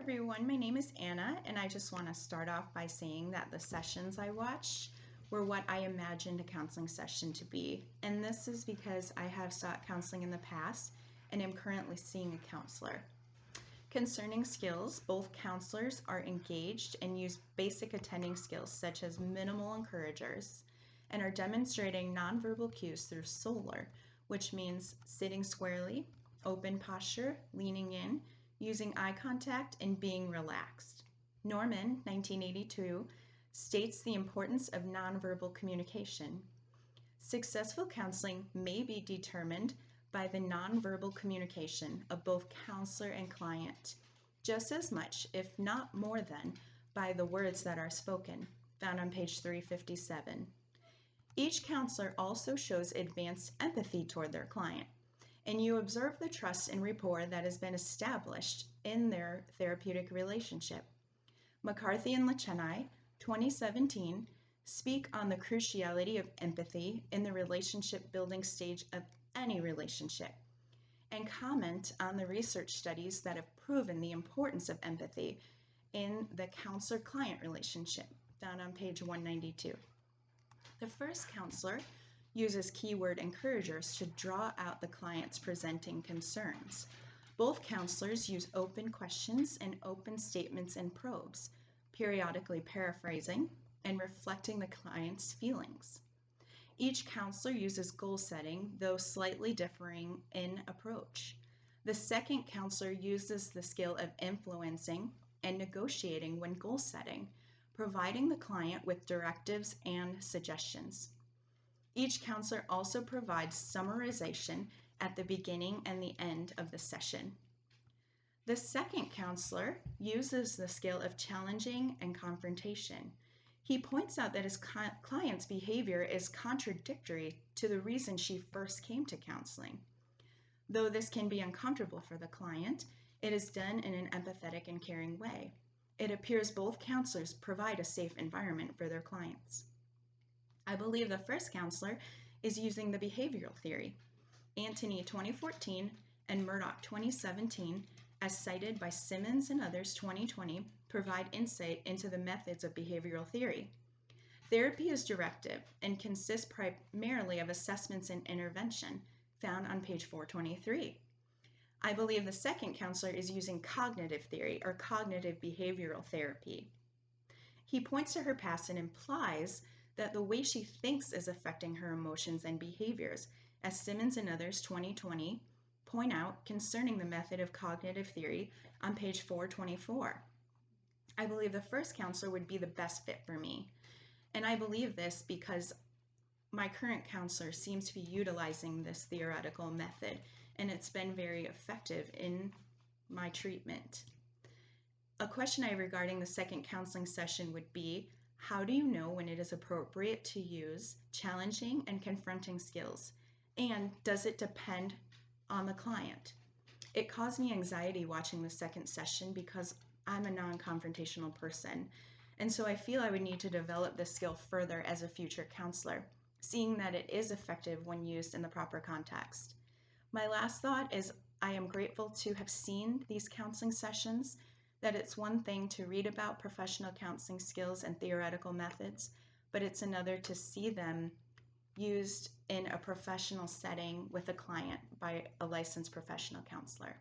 Everyone, my name is Anna, and I just want to start off by saying that the sessions I watched were what I imagined a counseling session to be. And this is because I have sought counseling in the past and am currently seeing a counselor. Concerning skills, both counselors are engaged and use basic attending skills such as minimal encouragers and are demonstrating nonverbal cues through SOLAR, which means sitting squarely, open posture, leaning in, using eye contact, and being relaxed. Norman, 1982, states the importance of nonverbal communication. Successful counseling may be determined by the nonverbal communication of both counselor and client, just as much, if not more than, by the words that are spoken, found on page 357. Each counselor also shows advanced empathy toward their client, and you observe the trust and rapport that has been established in their therapeutic relationship. McCarthy and Lachenai, 2017, speak on the cruciality of empathy in the relationship building stage of any relationship, and comment on the research studies that have proven the importance of empathy in the counselor-client relationship, found on page 192. The first counselor uses keyword encouragers to draw out the client's presenting concerns. Both counselors use open questions and open statements and probes, periodically paraphrasing and reflecting the client's feelings. Each counselor uses goal setting, though slightly differing in approach. The second counselor uses the skill of influencing and negotiating when goal setting, providing the client with directives and suggestions. Each counselor also provides summarization at the beginning and the end of the session. The second counselor uses the skill of challenging and confrontation. He points out that his client's behavior is contradictory to the reason she first came to counseling. Though this can be uncomfortable for the client, it is done in an empathetic and caring way. It appears both counselors provide a safe environment for their clients. I believe the first counselor is using the behavioral theory. Anthony 2014 and Murdoch 2017, as cited by Simmons and others 2020, provide insight into the methods of behavioral theory. Therapy is directive and consists primarily of assessments and intervention, found on page 423. I believe the second counselor is using cognitive theory or cognitive behavioral therapy. He points to her past and implies that the way she thinks is affecting her emotions and behaviors, as Simmons and others 2020 point out concerning the method of cognitive theory on page 424. I believe the first counselor would be the best fit for me, and I believe this because my current counselor seems to be utilizing this theoretical method, and it's been very effective in my treatment. A question I have regarding the second counseling session would be, how do you know when it is appropriate to use challenging and confronting skills? And does it depend on the client? It caused me anxiety watching the second session because I'm a non-confrontational person. And so I feel I would need to develop this skill further as a future counselor, seeing that it is effective when used in the proper context. My last thought is I am grateful to have seen these counseling sessions, that it's one thing to read about professional counseling skills and theoretical methods, but it's another to see them used in a professional setting with a client by a licensed professional counselor.